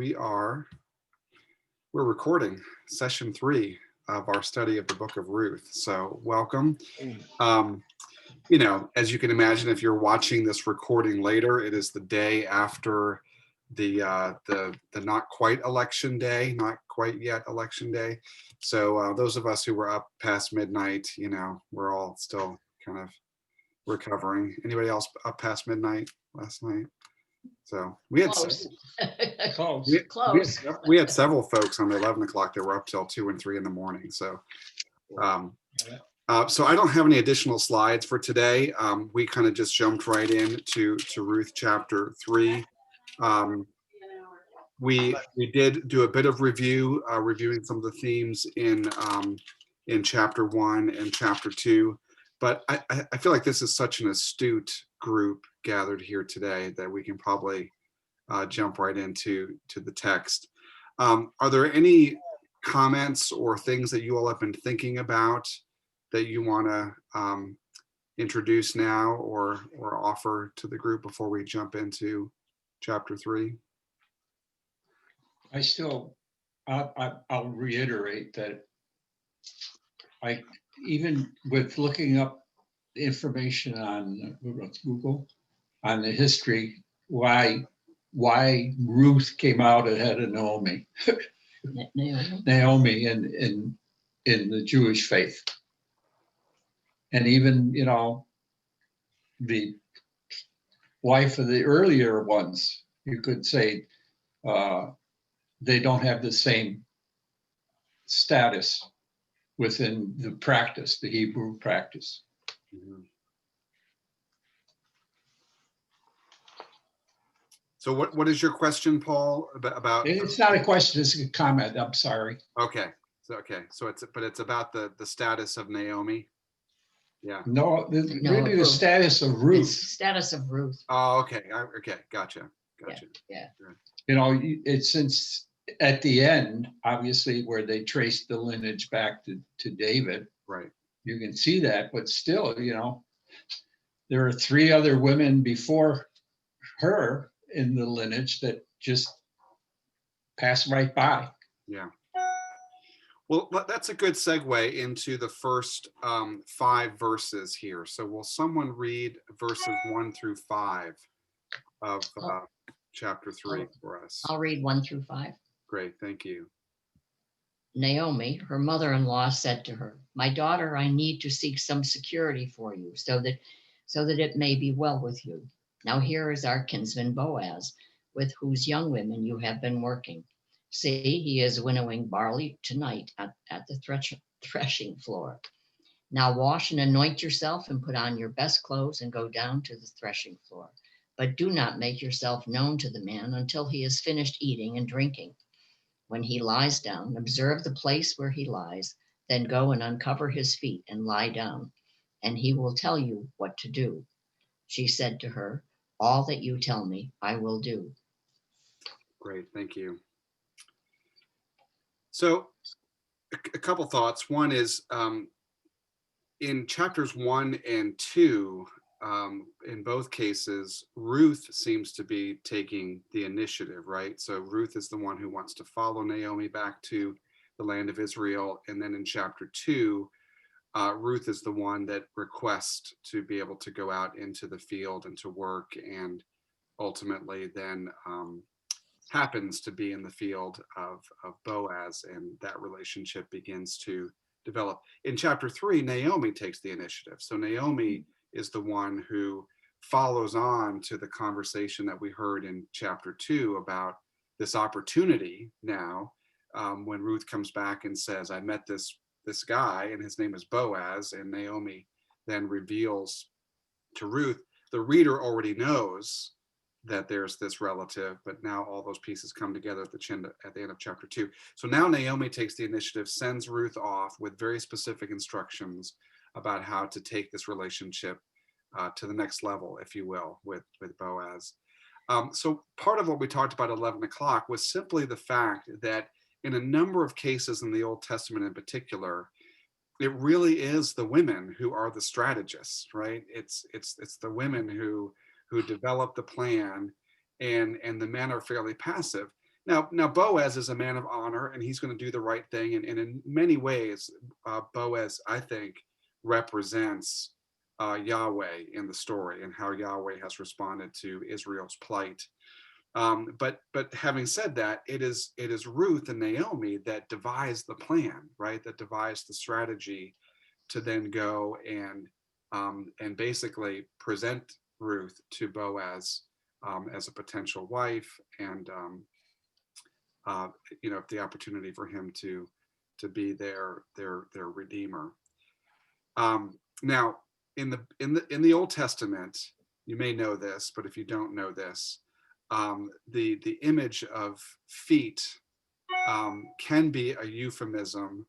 we're recording session 3 of our study of the book of Ruth. So welcome. As you can imagine, if you're watching this recording later, it is the day after the not quite election day, not quite yet election day. So those of us who were up past midnight, we're all still kind of recovering. Anybody else up past midnight last night? So we had Close. we had several folks on the 11 o'clock that were up till 2 and 3 in the morning. So so I don't have any additional slides for today. We kind of just jumped right in to Ruth chapter 3. We did do a bit of reviewing some of the themes in chapter 1 and chapter 2. But I feel like this is such an astute group gathered here today that we can probably jump right into the text. Are there any comments or things that you all have been thinking about that you want to introduce now or offer to the group before we jump into chapter 3? I'll reiterate that even with looking up information on Google on the history, why Ruth came out ahead of Naomi in the Jewish faith. And even, the wife of the earlier ones, you could say, they don't have the same status within the practice, the Hebrew practice. Mm-hmm. So what is your question, Paul, about? It's not a question, it's a comment. I'm sorry. Okay. So it's about the status of Naomi. Yeah. No, really the status of Ruth. It's status of Ruth. Oh, okay. Okay. Gotcha. Yeah. It's since at the end, obviously, where they traced the lineage back to David. Right. You can see that, but still, there are 3 other women before her in the lineage that just pass right by. Yeah. Well, that's a good segue into the first 5 verses here. So will someone read verses 1 through 5 of chapter 3 for us? I'll read 1 through 5. Great, thank you. Naomi, her mother-in-law, said to her, "My daughter, I need to seek some security for you so that it may be well with you. Now here is our kinsman Boaz, with whose young women you have been working. See, he is winnowing barley tonight at the threshing floor. Now wash and anoint yourself and put on your best clothes and go down to the threshing floor. But do not make yourself known to the man until he has finished eating and drinking. When he lies down, observe the place where he lies, then go and uncover his feet and lie down, and he will tell you what to do." She said to her, "All that you tell me, I will do." Great, thank you. So a couple thoughts. One is in chapters 1 and 2, in both cases, Ruth seems to be taking the initiative, right? So Ruth is the one who wants to follow Naomi back to the land of Israel. And then in chapter 2, Ruth is the one that requests to be able to go out into the field and to work, and ultimately then happens to be in the field of Boaz, and that relationship begins to develop. In chapter 3, Naomi takes the initiative. So Naomi is the one who follows on to the conversation that we heard in chapter 2 about this opportunity now, when Ruth comes back and says, "I met this guy and his name is Boaz," and Naomi then reveals to Ruth. The reader already knows that there's this relative, but now all those pieces come together at the end of chapter 2. So now Naomi takes the initiative, sends Ruth off with very specific instructions about how to take this relationship to the next level, if you will, with Boaz. So part of what we talked about at 11 o'clock was simply the fact that in a number of cases in the Old Testament in particular, it really is the women who are the strategists, right? It's the women who develop the plan, and the men are fairly passive. Now Boaz is a man of honor, and he's going to do the right thing. And in many ways, Boaz, I think, represents Yahweh in the story and how Yahweh has responded to Israel's plight. But having said that, it is Ruth and Naomi that devise the plan, right? That devise the strategy to then go and basically present Ruth to Boaz as a potential wife, and the opportunity for him to be their redeemer. Now, in the Old Testament, you may know this, but if you don't know this, the image of feet can be a euphemism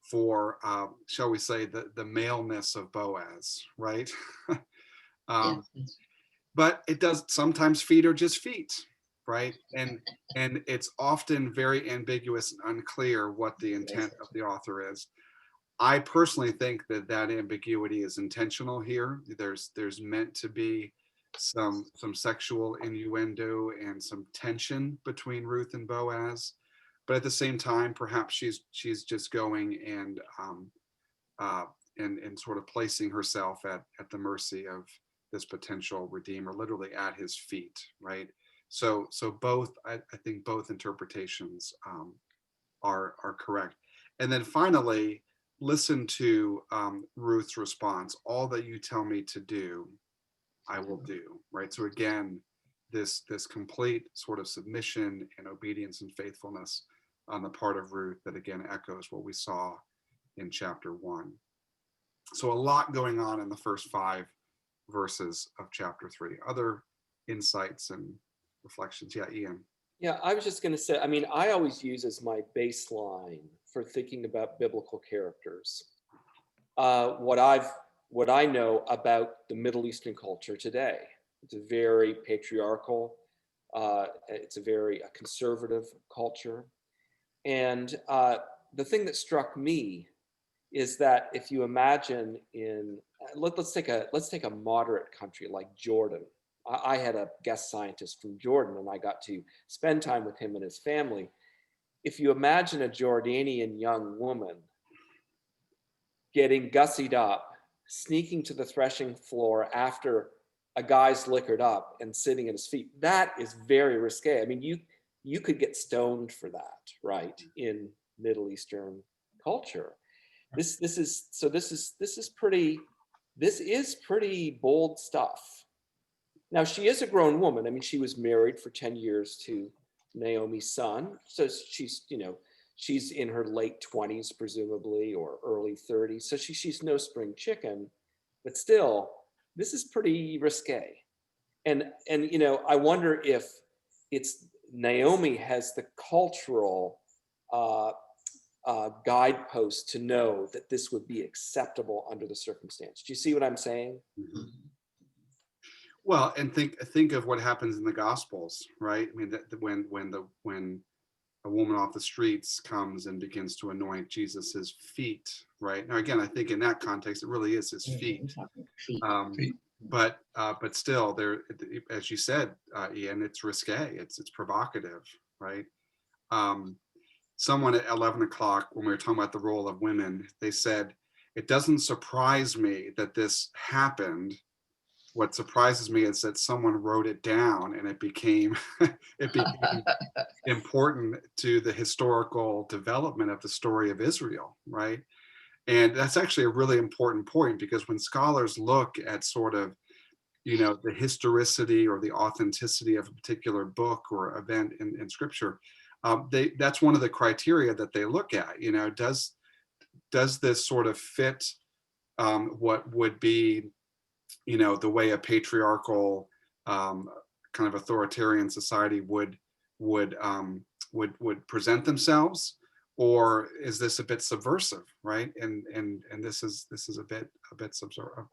for, shall we say, the maleness of Boaz, right? Yes. But it does sometimes, feet are just feet, right? And it's often very ambiguous and unclear what the intent of the author is. I personally think that ambiguity is intentional here. There's meant to be some sexual innuendo and some tension between Ruth and Boaz, but at the same time, perhaps she's just going and sort of placing herself at the mercy of this potential redeemer, literally at his feet, right? So both, I think both interpretations are correct. And then finally, listen to Ruth's response. All that you tell me to do, I will do, right? So again, this complete sort of submission and obedience and faithfulness on the part of Ruth that again echoes what we saw in chapter 1. So a lot going on in the first 5 verses of chapter 3. Other insights and reflections? Yeah, Ian. Yeah, I was just going to say, I mean, I always use as my baseline for thinking about biblical characters what I know about the Middle Eastern culture today. It's a very patriarchal, it's a very conservative culture. And the thing that struck me is that if you imagine let's take a moderate country like Jordan. I had a guest scientist from Jordan, and I got to spend time with him and his family. If you imagine a Jordanian young woman getting gussied up, sneaking to the threshing floor after a guy's liquored up and sitting at his feet, that is very risque. I mean, you could get stoned for that, right? In Middle Eastern culture. This is pretty bold stuff. Now, she is a grown woman. I mean, she was married for 10 years to Naomi's son. So she's in her late 20s, presumably, or early 30s. So she's no spring chicken, but still, this is pretty risque. And I wonder if it's Naomi has the cultural guidepost to know that this would be acceptable under the circumstance. Do you see what I'm saying? Mm-hmm. Well, and think of what happens in the Gospels, right? I mean, that when a woman off the streets comes and begins to anoint Jesus's feet, right? Now, again, I think in that context, it really is his feet. But still, there, as you said, Ian, it's risque. It's provocative, right? Someone at 11 o'clock, when we were talking about the role of women, they said, "It doesn't surprise me that this happened. What surprises me is that someone wrote it down and it became important to the historical development of the story of Israel, right?" And that's actually a really important point, because when scholars look at sort of, the historicity or the authenticity of a particular book or event in scripture, that's one of the criteria that they look at. Does this sort of fit what would be the way a patriarchal kind of authoritarian society would present themselves, or is this a bit subversive, right? And this is a bit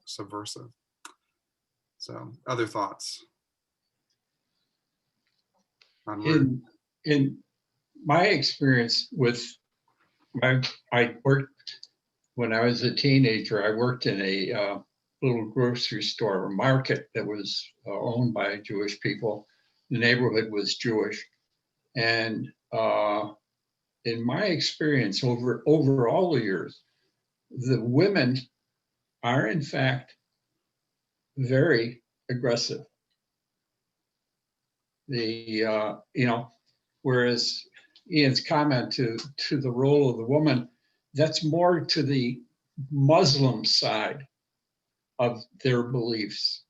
subversive. So, other thoughts on Ruth? In my experience with I worked when I was a teenager. I worked in a little grocery store or market that was owned by Jewish people. The neighborhood was Jewish, And in my experience over all the years, the women are in fact very aggressive. Whereas Ian's comment to the role of the woman, that's more to the Muslim side of their beliefs.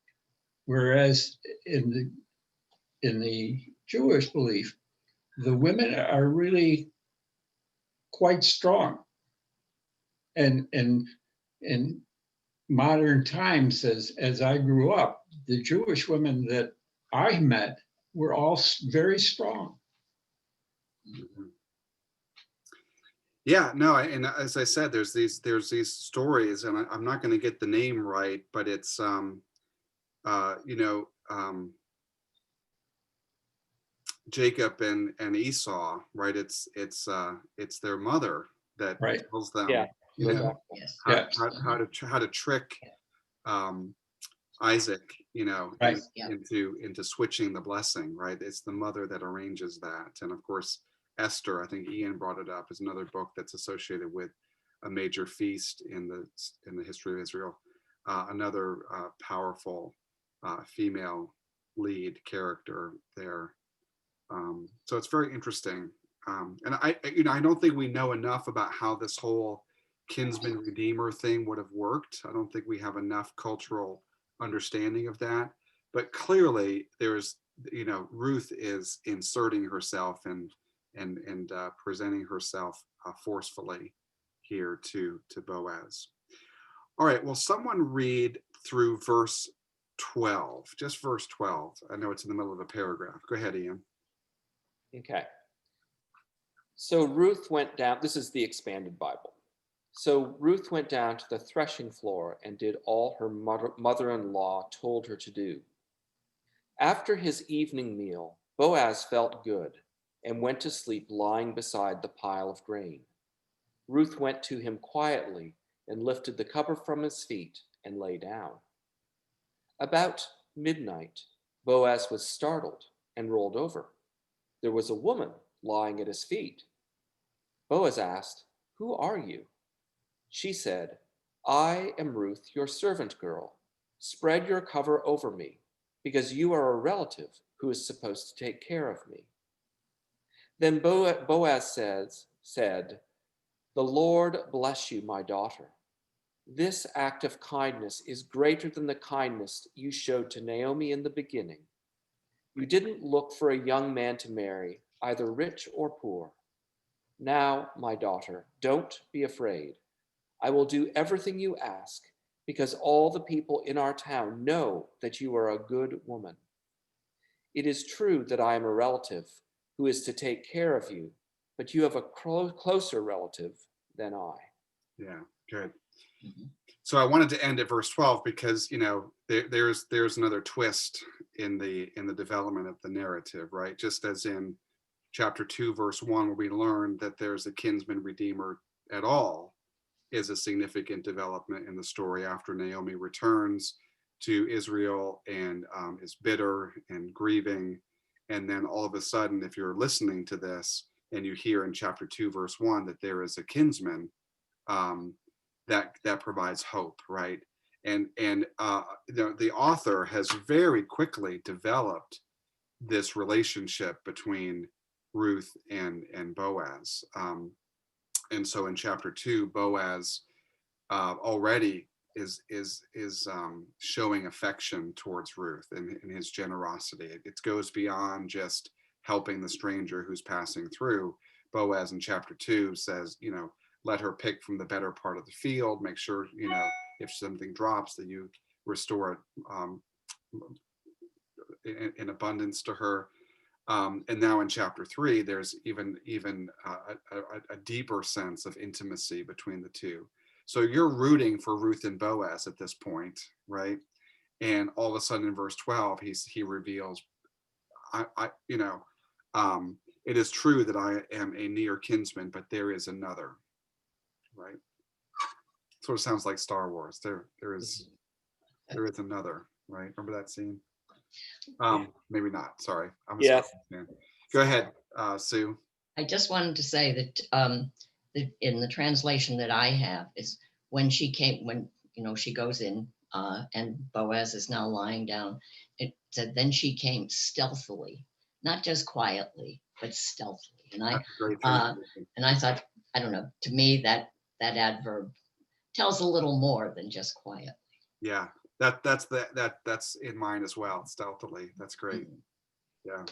Whereas in the Jewish belief, the women are really quite strong. And in modern times, as I grew up, the Jewish women that I met were all very strong. Mhm. Yeah, no, and as I said, there's these stories, and I'm not going to get the name right, but it's you know, Jacob and Esau, right? It's their mother that Right. tells them, Yeah. you know, Exactly. Yes. how, Yeah. how to trick Isaac, you know, Right. Yeah. into switching the blessing, right? It's the mother that arranges that. And of course, Esther, I think Ian brought it up, is another book that's associated with a major feast in the history of Israel. Another powerful female lead character there. So it's very interesting. And I don't think we know enough about how this whole kinsman redeemer thing would have worked. I don't think we have enough cultural understanding of that. But clearly, there's, Ruth is inserting herself and presenting herself forcefully here to Boaz. All right. Well, someone read through verse 12, just verse 12. I know it's in the middle of a paragraph. Go ahead, Ian. Okay. So Ruth went down, this is the expanded Bible. So Ruth went down to the threshing floor and did all her mother-in-law told her to do. After his evening meal, Boaz felt good and went to sleep lying beside the pile of grain. Ruth went to him quietly and lifted the cover from his feet and lay down. About midnight, Boaz was startled and rolled over. There was a woman lying at his feet. Boaz asked, "Who are you?" She said, "I am Ruth, your servant girl. Spread your cover over me, because you are a relative who is supposed to take care of me." Then Boaz said, "The Lord bless you, my daughter. This act of kindness is greater than the kindness you showed to Naomi in the beginning. You didn't look for a young man to marry, either rich or poor. Now, my daughter, don't be afraid. I will do everything you ask, because all the people in our town know that you are a good woman. It is true that I am a relative who is to take care of you, but you have a closer relative than I." Yeah, good. Mhm. So I wanted to end at verse 12 because there's another twist in the development of the narrative, right? Just as in chapter 2, verse 1, where we learn that there's a kinsman redeemer at all, is a significant development in the story after Naomi returns to Israel and is bitter and grieving. And then all of a sudden, if you're listening to this and you hear in chapter 2, verse 1, that there is a kinsman, that provides hope, right? And the author has very quickly developed this relationship between Ruth and Boaz. And so in chapter 2, Boaz already is showing affection towards Ruth and his generosity. It goes beyond just helping the stranger who's passing through. Boaz in chapter 2 says, let her pick from the better part of the field, make sure, if something drops, that you restore it in abundance to her. And now in chapter 3, there's even a deeper sense of intimacy between the two. So you're rooting for Ruth and Boaz at this point, right? And all of a sudden in verse 12, he reveals, it is true that I am a near kinsman, but there is another, right? Sort of sounds like Star Wars. There is another, right? Remember that scene? Maybe not. Sorry, I'm a Star Yes. Wars fan. Go ahead, Sue. I just wanted to say that in the translation that I have is when she came, when she goes in and Boaz is now lying down. It said then she came stealthily, not just quietly, but stealthily. And That's a great uh, translation. I thought, I don't know, to me that adverb tells a little more than just quiet. Yeah, that's in mine as well. Stealthily. That's great. Yeah.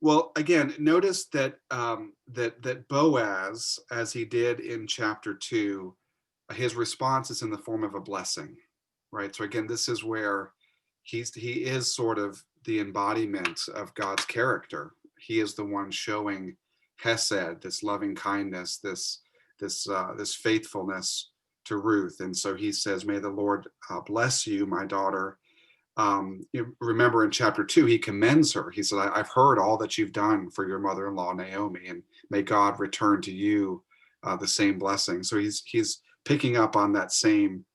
Well, again, notice that that Boaz, as he did in chapter 2, his response is in the form of a blessing, right? So again, this is where he is sort of the embodiment of God's character. He is the one showing Hesed, this loving kindness, this faithfulness to Ruth, and so he says, "May the Lord bless you, my daughter." You remember in chapter 2, he commends her. He said, I've heard all that you've done for your mother-in-law, Naomi, and may God return to you the same blessing. So he's picking up on that same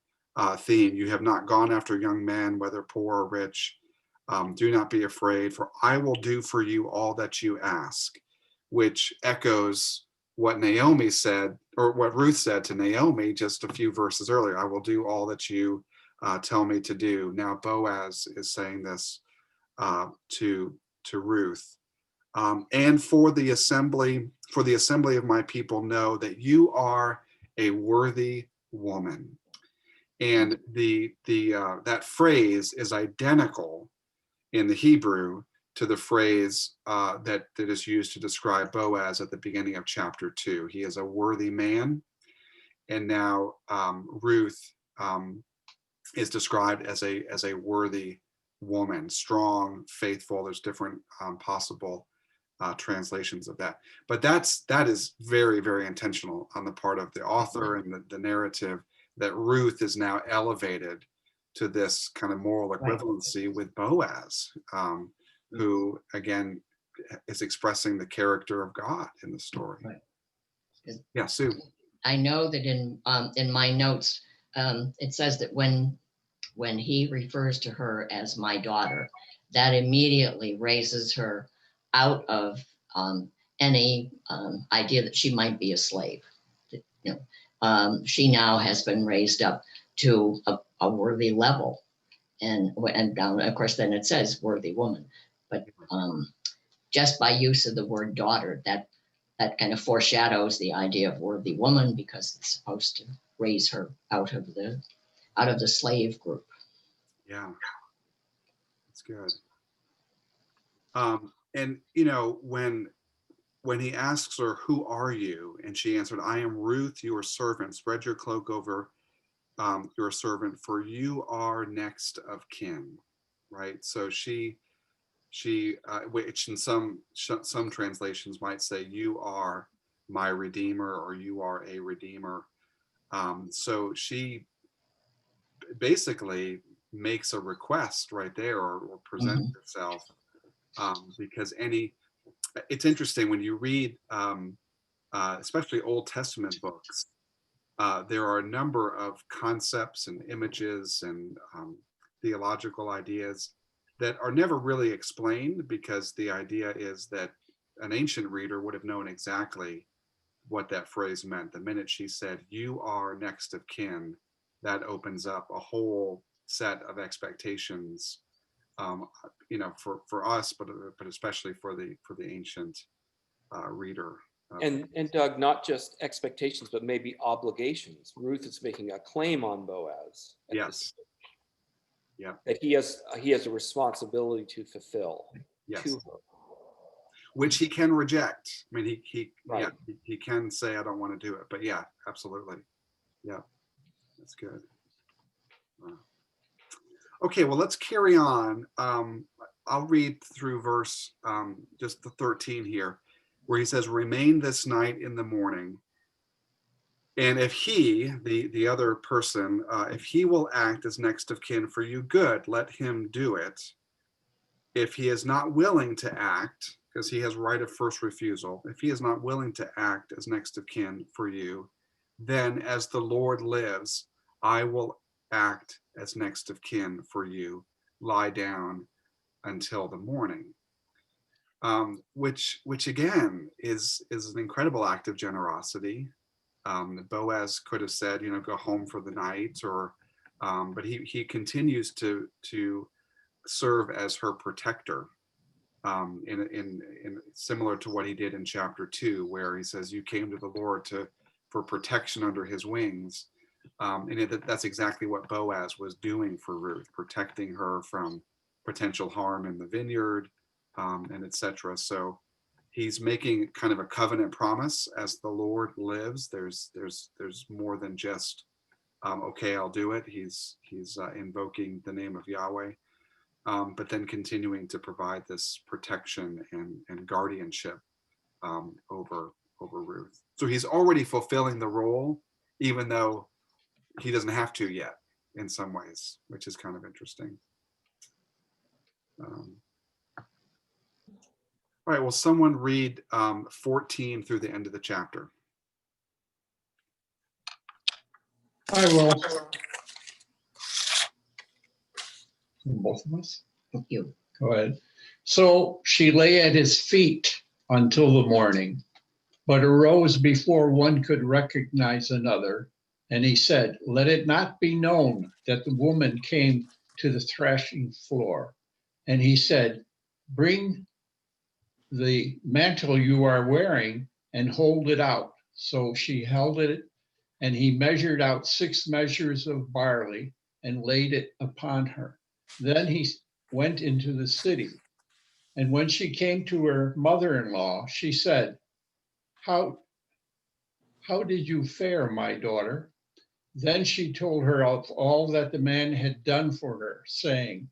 theme. You have not gone after young men, whether poor or rich. Do not be afraid, for I will do for you all that you ask, which echoes what Naomi said, or what Ruth said to Naomi just a few verses earlier. I will do all that you tell me to do. Now Boaz is saying this to Ruth. And for the assembly of my people, know that you are a worthy woman. And that phrase is identical in the Hebrew to the phrase that is used to describe Boaz at the beginning of chapter 2. He is a worthy man. And now Ruth is described as a worthy woman, strong, faithful. There's different possible translations of that, but that is very, very intentional on the part of the author and the narrative, that Ruth is now elevated to this kind of moral equivalency with Boaz, who again is expressing the character of God in the story. Right. Yeah, Sue. I know that in my notes, it says that when he refers to her as my daughter, that immediately raises her out of any idea that she might be a slave. She now has been raised up to a worthy level, and down, of course, then it says worthy woman, but just by use of the word daughter, that kind of foreshadows the idea of worthy woman, because it's supposed to raise her out of the slave group. Yeah, that's good. And when he asks her, "Who are you?" and she answered, "I am Ruth, your servant. Spread your cloak over your servant, for you are next of kin." Right. So which in some translations might say, "You are my redeemer," or "You are a redeemer." So she basically makes a request right there, or presents herself, because it's interesting when you read especially Old Testament books, there are a number of concepts and images and theological ideas that are never really explained, because the idea is that an ancient reader would have known exactly what that phrase meant. The minute she said, "You are next of kin," that opens up a whole set of expectations, for us, but especially for the ancient reader. And Doug, not just expectations, but maybe obligations. Ruth is making a claim on Boaz. Yes. Yeah. That he has a responsibility to fulfill. Yes. To her. Which he can reject. I mean, Right. Yeah, he can say, "I don't want to do it," but yeah, absolutely. Yeah, that's good. Okay, well, let's carry on. I'll read through verse just the 13 here, where he says, "Remain this night in the morning. And if he, the other person, if he will act as next of kin for you, good, let him do it. If he is not willing to act," because he has right of first refusal, "if he is not willing to act as next of kin for you, then as the Lord lives, I will act as next of kin for you. Lie down until the morning. Which again is an incredible act of generosity. Boaz could have said, go home for the night, or but he continues to serve as her protector, in similar to what he did in chapter 2, where he says, "You came to the Lord for protection under His wings," and that's exactly what Boaz was doing for Ruth, protecting her from potential harm in the vineyard, and etc. So he's making kind of a covenant promise. As the Lord lives, there's more than just okay, I'll do it. He's invoking the name of Yahweh, but then continuing to provide this protection and guardianship over Ruth. So he's already fulfilling the role, even though he doesn't have to yet in some ways, which is kind of interesting. All right, will someone read 14 through the end of the chapter? I will. Both of us? You. Go ahead. So she lay at his feet until the morning, but arose before one could recognize another. And he said, "Let it not be known that the woman came to the threshing floor." And he said, "Bring the mantle you are wearing and hold it out." So she held it, and he measured out 6 measures of barley and laid it upon her. Then he went into the city. And when she came to her mother-in-law, she said, How did you fare, my daughter?" Then she told her of all that the man had done for her, saying,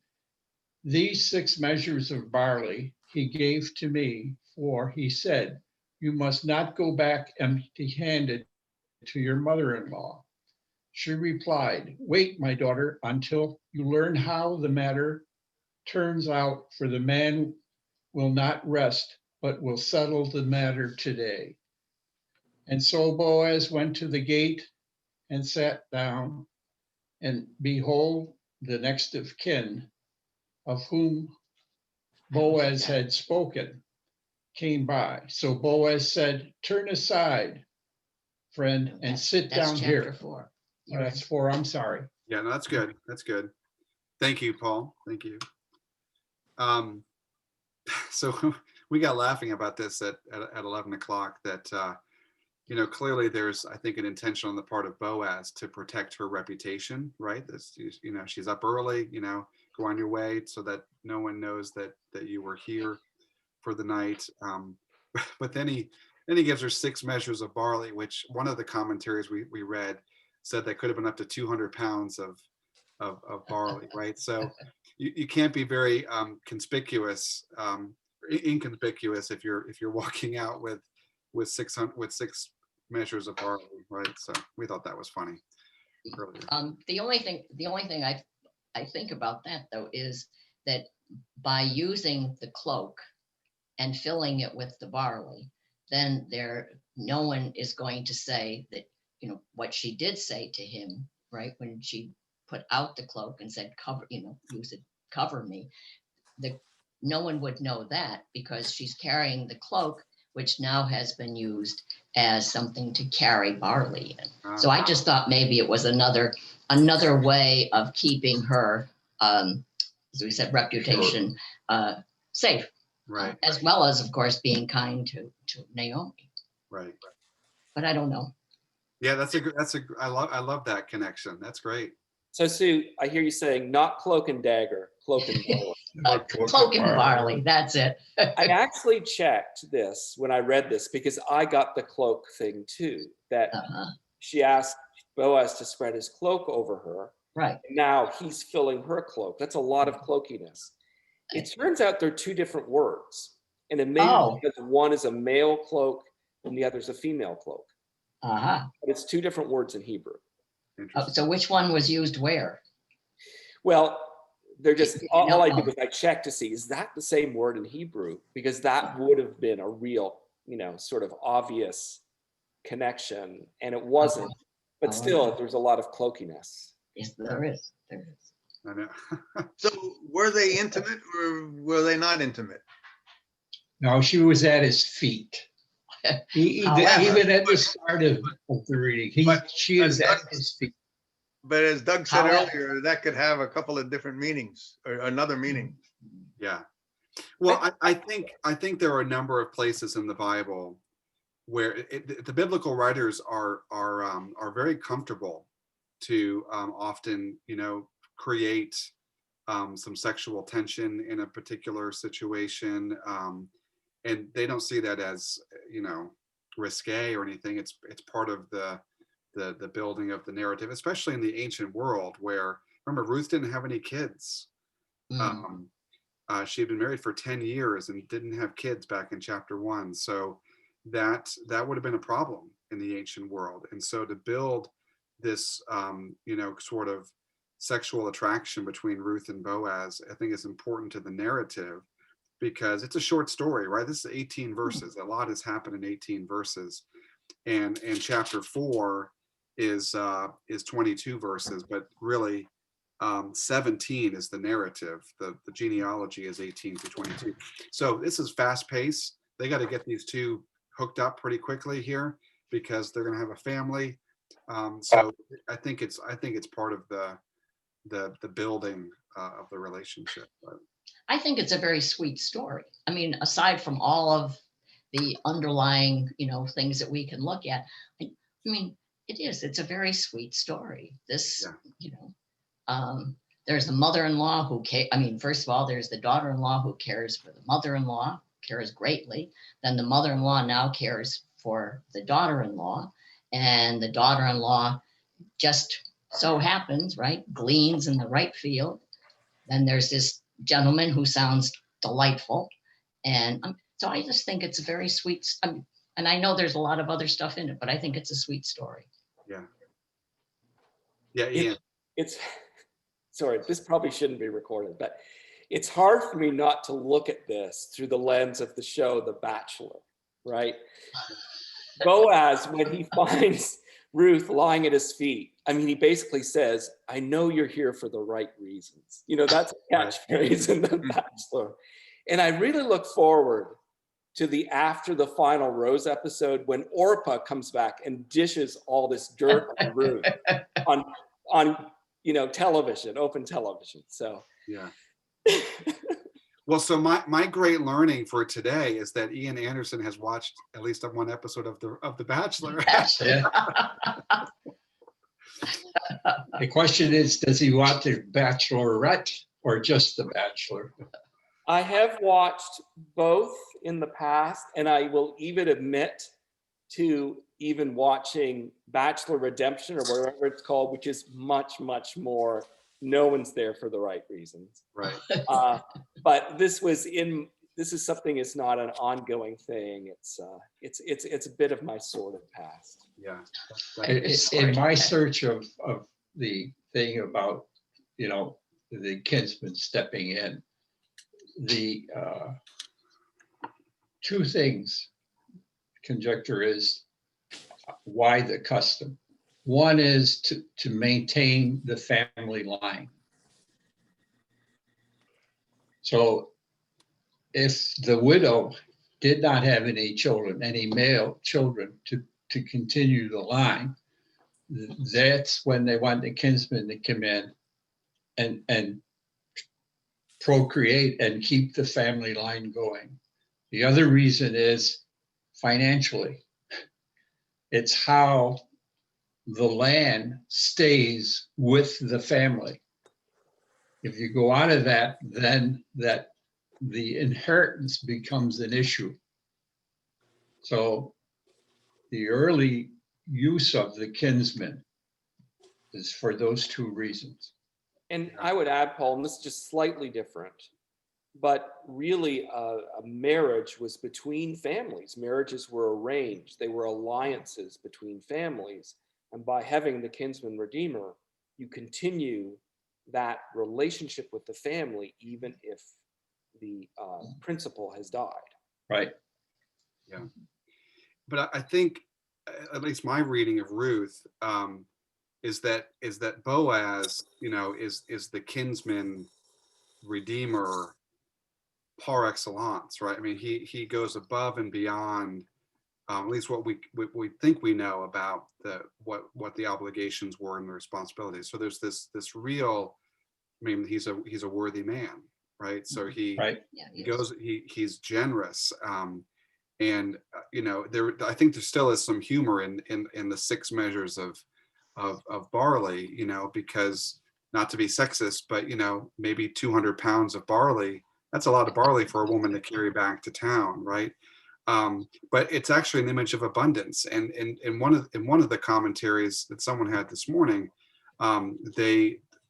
"These 6 measures of barley he gave to me, for he said, 'You must not go back empty-handed to your mother-in-law.'" She replied, "Wait, my daughter, until you learn how the matter turns out, for the man will not rest, but will settle the matter today." And so Boaz went to the gate and sat down, and behold, the next of kin, of whom Boaz had spoken, came by. So Boaz said, "Turn aside, friend, and sit down That's here." chapter 4. Oh, that's 4, I'm sorry. Yeah, no, that's good. That's good. Thank you, Paul. Thank you. So we got laughing about this at 11 o'clock, that clearly there's, I think, an intention on the part of Boaz to protect her reputation, right? This, she's up early, go on your way so that no one knows that you were here for the night. But then he gives her 6 measures of barley, which one of the commentaries we read said that could have been up to 200 pounds of barley, right? So you can't be very inconspicuous if you're walking out with 6 measures of barley, right? So we thought that was funny earlier. The only thing I think about that, though, is that by using the cloak and filling it with the barley, then no one is going to say that, what she did say to him, right? When she put out the cloak and said, "Cover, use it, cover me." No one would know that, because she's carrying the cloak, which now has been used as something to carry barley in. So I just thought maybe it was another way of keeping her, as we said, reputation safe, Right. as well as, of course, being kind to Naomi. Right. But I don't know. Yeah, I love that connection. That's great. So Sue, I hear you saying not cloak and dagger, cloak and barley. Cloak and barley, that's it. I actually checked this when I read this, because I got the cloak thing too, that she asked Boaz to spread his cloak over her. Right. And now he's filling her cloak. That's a lot of cloakiness. It turns out they're 2 different words. And it may be because one is a male cloak and the other is a female cloak. But it's 2 different words in Hebrew. So which one was used where? Well, they're just, all I did was I checked to see, is that the same word in Hebrew? Because that would have been a real, sort of obvious connection, and it wasn't. But still, there's a lot of cloakiness. Yes, there is. I know. So were they intimate or were they not intimate? No, she was at his feet. However- Even at the start of the reading, But she is as at Doug- his feet. But as Doug said However- earlier, that could have a couple of different meanings or another meaning. Yeah. Well, I think there are a number of places in the Bible where the biblical writers are very comfortable to often, create some sexual tension in a particular situation, and they don't see that as risque or anything. It's part of the building of the narrative, especially in the ancient world, where, remember, Ruth didn't have any kids. Mm. She had been married for 10 years and didn't have kids back in chapter 1. So that would have been a problem in the ancient world. And so to build this, sort of sexual attraction between Ruth and Boaz, I think is important to the narrative, because it's a short story, right? This is 18 verses. A lot has happened in 18 verses. And chapter 4 is 22 verses, but really 17 is the narrative. The genealogy is 18 to 22. So this is fast paced. They got to get these two hooked up pretty quickly here, because they're going to have a family. So I think it's part of the building of the relationship. But I think it's a very sweet story. I mean, aside from all of the underlying, things that we can look at, I mean, it's a very sweet story. This, there's the mother-in-law first of all, there's the daughter-in-law who cares for the mother-in-law, cares greatly. Then the mother-in-law now cares for the daughter-in-law, and the daughter-in-law just so happens, right, gleans in the right field. Then there's this gentleman who sounds delightful. And so I just think it's a very sweet, and I know there's a lot of other stuff in it, but I think it's a sweet story. yeah, Ian. It's sorry, this probably shouldn't be recorded, but it's hard for me not to look at this through the lens of the show The Bachelor, right? Boaz, when he finds Ruth lying at his feet, he basically says, "I know you're here for the right reasons." That's a catchphrase in The Bachelor. And I really look forward to the after the final rose episode, when Orpah comes back and dishes all this dirt on Ruth on television, open television. So Yeah. Well, so my great learning for today is that Ian Anderson has watched at least one episode of the Bachelor. Yeah. The question is, does he want the Bachelorette or just the Bachelor? I have watched both in the past, and I will even admit to even watching Bachelor Redemption, or whatever it's called, which is much, much more, no one's there for the right reasons. Right. But this is something, it's not an ongoing thing. It's a bit of my sordid past. Yeah. In my search of the thing about, the kinsman stepping in, the two things conjecture is why the custom. One is to maintain the family line. So if the widow did not have any children, any male children to continue the line, that's when they want the kinsman to come in and procreate and keep the family line going. The other reason is financially. It's how the land stays with the family. If you go out of that, then the inheritance becomes an issue. So the early use of the kinsman is for those two reasons. And I would add, Paul, and this is just slightly different, but really a marriage was between families. Marriages were arranged. They were alliances between families. And by having the kinsman redeemer, you continue that relationship with the family, even if the principal has died. Right. Yeah. But I think, at least my reading of Ruth, is that Boaz, is the kinsman redeemer par excellence, right? I mean, he goes above and beyond, at least what we think we know about what the obligations were and the responsibilities. So there's this real, I mean, he's a worthy man, right? So he Right. Yeah, he yes. goes, he's generous, and there, I think there still is some humor in the 6 measures of barley, because, not to be sexist, but maybe 200 pounds of barley, that's a lot of barley for a woman to carry back to town, right? But it's actually an image of abundance. And in one of the commentaries that someone had this morning,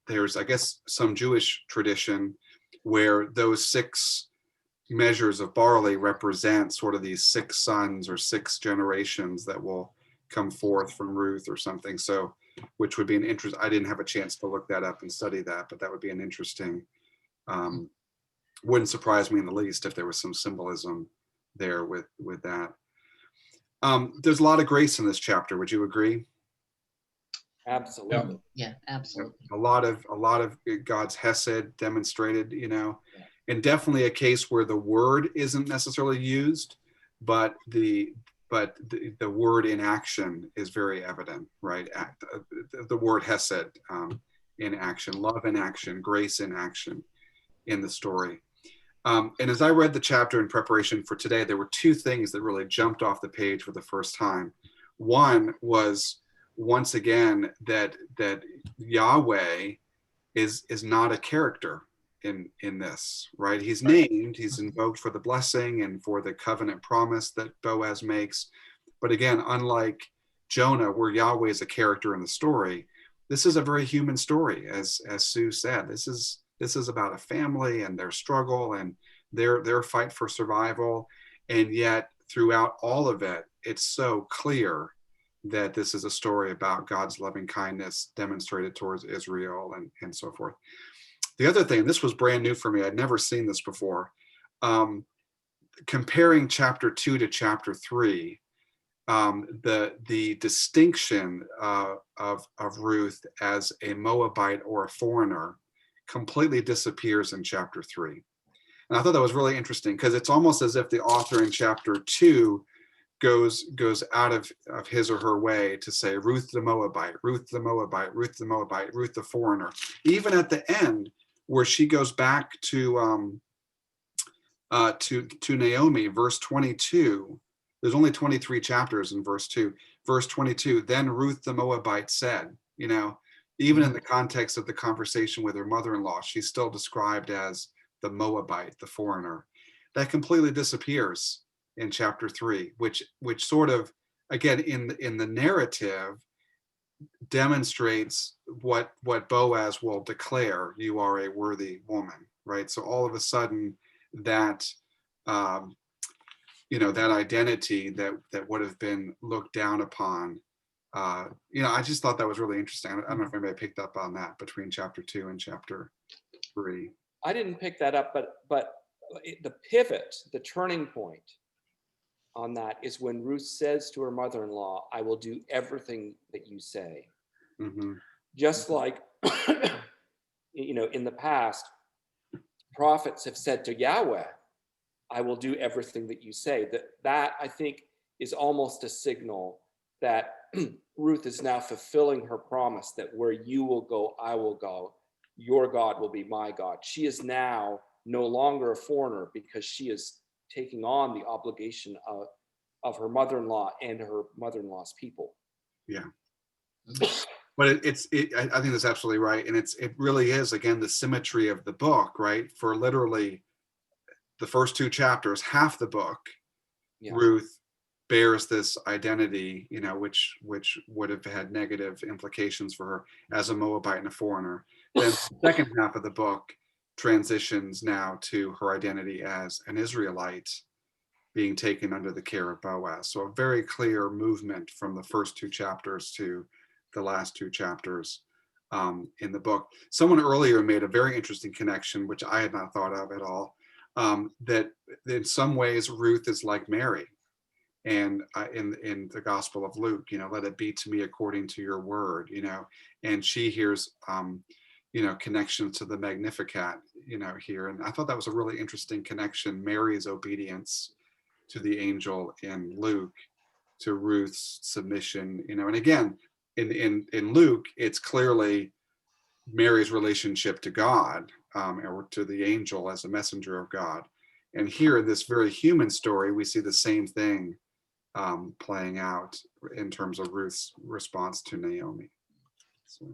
there's, I guess, some Jewish tradition where those 6 measures of barley represent sort of these 6 sons or 6 generations that will come forth from Ruth or something. So, which would be an interest. I didn't have a chance to look that up and study that, but that would be an interesting. Wouldn't surprise me in the least if there was some symbolism there with that. There's a lot of grace in this chapter. Would you agree? Absolutely. Yeah, absolutely. A lot of God's hesed demonstrated, and definitely a case where the word isn't necessarily used, but the word in action is very evident, right? The word hesed, in action, love in action, grace in action in the story. And as I read the chapter in preparation for today, there were 2 things that really jumped off the page for the first time. One was, once again, that Yahweh is not a character in this, right? He's named, he's invoked for the blessing and for the covenant promise that Boaz makes. But again, unlike Jonah, where Yahweh is a character in the story, this is a very human story, as Sue said. This is about a family and their struggle and their fight for survival. And yet throughout all of it, it's so clear that this is a story about God's loving kindness demonstrated towards Israel and so forth. The other thing, this was brand new for me, I'd never seen this before, comparing chapter 2 to chapter 3, the distinction of Ruth as a Moabite or a foreigner completely disappears in chapter 3. And I thought that was really interesting, because it's almost as if the author in chapter 2 goes out of his or her way to say Ruth the Moabite, Ruth the Moabite, Ruth the Moabite, Ruth the foreigner. Even at the end, where she goes back to Naomi, verse 22. There's only 23 chapters in verse 2. Verse 22. Then Ruth the Moabite said, even in the context of the conversation with her mother-in-law, she's still described as the Moabite, the foreigner. That completely disappears in chapter 3, which sort of, again, in the narrative, demonstrates what Boaz will declare: you are a worthy woman, right? So all of a sudden, that that identity that would have been looked down upon, I just thought that was really interesting. I don't know if anybody picked up on that between chapter 2 and chapter 3. I didn't pick that up, but the pivot, the turning point on that is when Ruth says to her mother-in-law, I will do everything that you say. Mm-hmm. Just like, in the past, prophets have said to Yahweh, I will do everything that you say. That I think is almost a signal that Ruth is now fulfilling her promise that where you will go, I will go. Your God will be my God. She is now no longer a foreigner, because she is taking on the obligation of her mother-in-law and her mother-in-law's people. Yeah. But I think that's absolutely right. And it really is, again, the symmetry of the book, right? For literally the first 2 chapters, half the book, yeah, Ruth bears this identity, which would have had negative implications for her as a Moabite and a foreigner. Then the second half of the book transitions now to her identity as an Israelite being taken under the care of Boaz. So a very clear movement from the first 2 chapters to the last 2 chapters in the book. Someone earlier made a very interesting connection, which I had not thought of at all, that in some ways Ruth is like Mary, and in the Gospel of Luke, let it be to me according to your word, and she hears, connection to the Magnificat, here. And I thought that was a really interesting connection, Mary's obedience to the angel in Luke, to Ruth's submission, and again, in Luke, it's clearly Mary's relationship to God, or to the angel as a messenger of God. And here in this very human story, we see the same thing playing out in terms of Ruth's response to Naomi. So.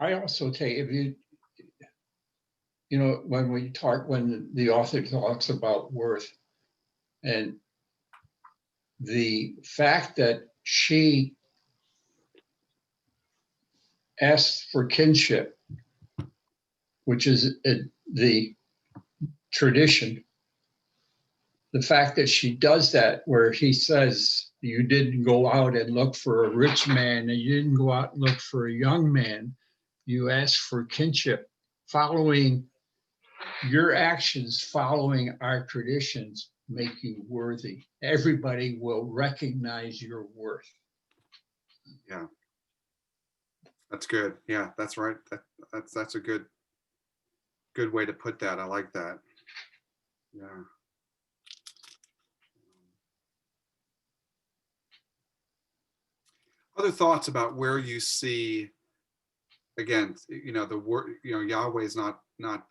I also take, if when the author talks about worth, and the fact that she asks for kinship, which is the tradition, the fact that she does that, where he says, you didn't go out and look for a rich man, and you didn't go out and look for a young man, you asked for kinship, following your actions, following our traditions make you worthy. Everybody will recognize your worth. Yeah, that's good. Yeah, that's right. That's a good way to put that. I like that. Yeah. Other thoughts about where you see, again, the word, Yahweh is not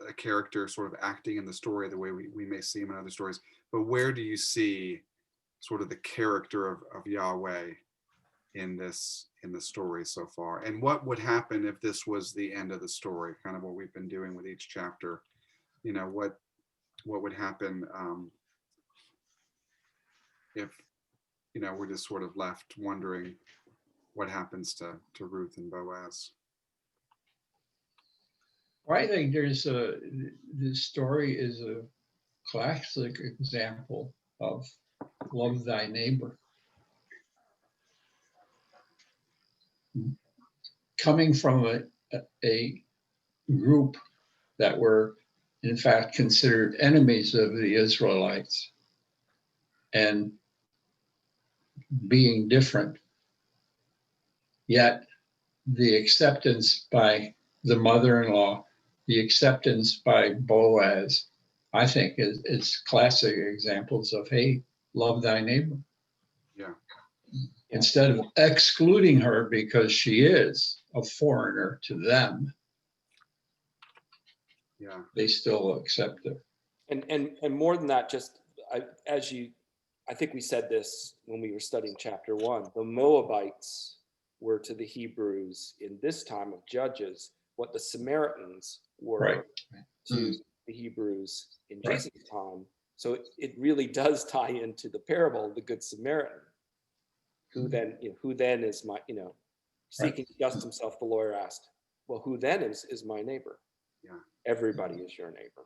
a character sort of acting in the story the way we may see him in other stories, but where do you see sort of the character of Yahweh in the story so far? And what would happen if this was the end of the story, kind of what we've been doing with each chapter? What would happen if, we're just sort of left wondering what happens to Ruth and Boaz? I think this story is a classic example of love thy neighbor. Coming from a group that were in fact considered enemies of the Israelites, and being different, yet the acceptance by the mother-in-law, the acceptance by Boaz, I think it's classic examples of, hey, love thy neighbor. Yeah. Instead of excluding her because she is a foreigner to them, Yeah. they still accept her. And more than that, just I think we said this when we were studying chapter 1, the Moabites were to the Hebrews in this time of Judges what the Samaritans were Right. to the Hebrews in Right. Jesus' time. So it really does tie into the parable of the Good Samaritan, who then is my, seeking to just himself, the lawyer asked, well, who then is my neighbor? Yeah. Everybody is your neighbor.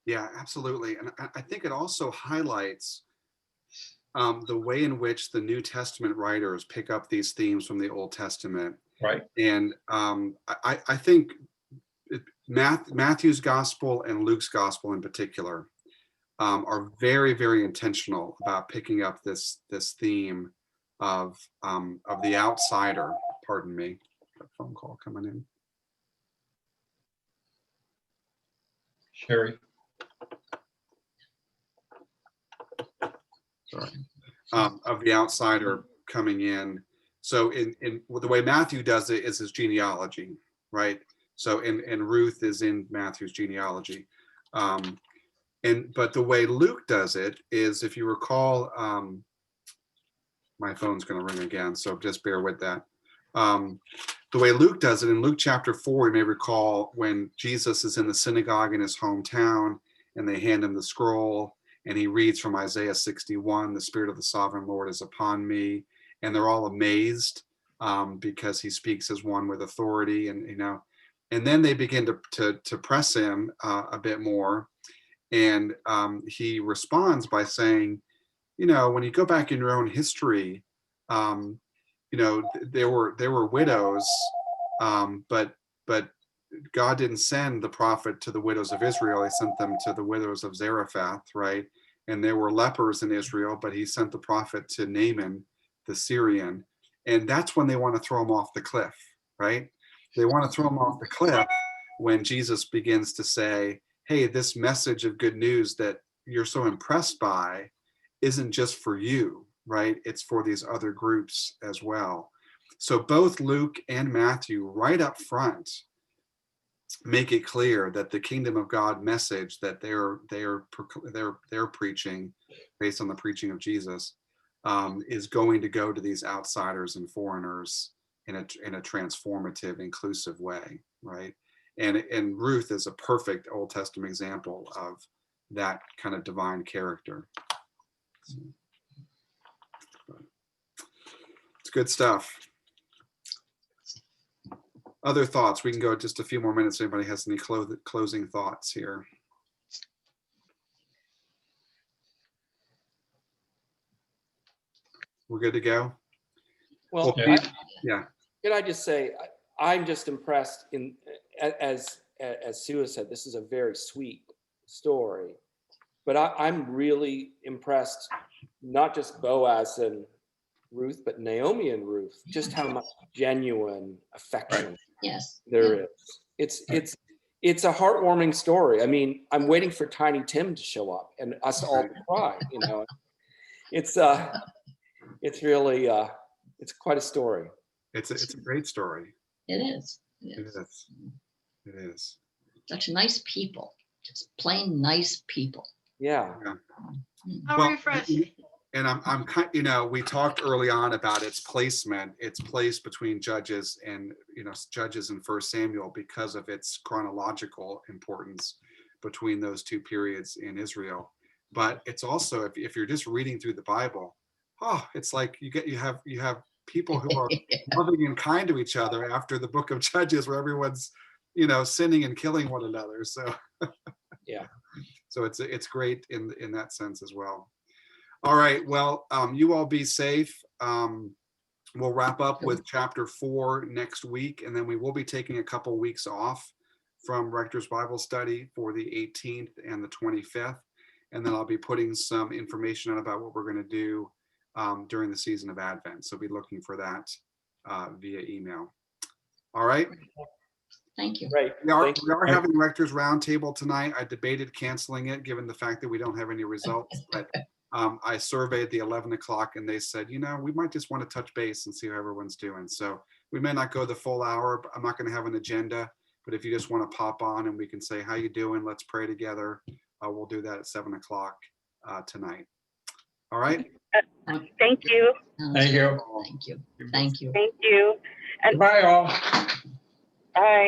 Yeah, absolutely. And I think it also highlights the way in which the New Testament writers pick up these themes from the Old Testament. Right. And I think Matthew's gospel and Luke's gospel in particular are very, very intentional about picking up this theme of the outsider. Pardon me, a phone call coming in. Sherry. Sorry. Of the outsider coming in. So in the way Matthew does it is his genealogy, right? So and Ruth is in Matthew's genealogy. But the way Luke does it is, if you recall, my phone's going to ring again, so just bear with that. The way Luke does it in Luke chapter 4, you may recall when Jesus is in the synagogue in his hometown and they hand him the scroll and he reads from Isaiah 61, the Spirit of the Sovereign Lord is upon me. And they're all amazed because he speaks as one with authority, and then they begin to press him a bit more. And he responds by saying, when you go back in your own history, there were widows, but God didn't send the prophet to the widows of Israel. He sent them to the widows of Zarephath, right? and there were lepers in Israel, but he sent the prophet to Naaman, the Syrian. And that's when they want to throw him off the cliff, right? They want to throw him off the cliff when Jesus begins to say, hey, this message of good news that you're so impressed by isn't just for you, right? It's for these other groups as well. So both Luke and Matthew, right up front, make it clear that the kingdom of God message that they're preaching, based on the preaching of Jesus, is going to go to these outsiders and foreigners in a transformative, inclusive way, right? And Ruth is a perfect Old Testament example of that kind of divine character. So, it's good stuff. Other thoughts? We can go just a few more minutes. If anybody has any closing thoughts here? We're good to go? Well, Yeah. Yeah. can I just say, I'm just impressed as Sue has said, this is a very sweet story, but I'm really impressed, not just Boaz and Ruth, but Naomi and Ruth, just how much genuine affection Yes. there is. It's a heartwarming story. I mean, I'm waiting for Tiny Tim to show up and us all to cry, you know. It's really it's quite a story. It's a great story. It is. It is. It is. Such nice people, just plain nice people. Yeah. How Well, refreshing. And I'm kind, you know, we talked early on about its placement, its place between Judges and, you know, Judges and First Samuel because of its chronological importance between those two periods in Israel. But it's also, if you're just reading through the Bible, oh, it's like you have people who are loving and kind to each other after the book of Judges, where everyone's, you know, sinning and killing one another. So Yeah. So it's great in that sense as well. All right. Well, you all be safe. We'll wrap up with chapter 4 next week, and then we will be taking a couple weeks off from Rector's Bible Study for the 18th and the 25th. And then I'll be putting some information out about what we're going to do during the season of Advent. So be looking for that via email. All right. Thank you. Right. We are having Rector's Roundtable tonight. I debated canceling it given the fact that we don't have any results, but I surveyed the 11 o'clock and they said, you know, we might just want to touch base and see how everyone's doing. So we may not go the full hour, but I'm not going to have an agenda. But if you just want to pop on and we can say, how you doing? Let's pray together. We'll do that at 7 o'clock tonight. All right. Thank you. Thank you. Thank you. Thank you. Thank you. And Bye all. bye.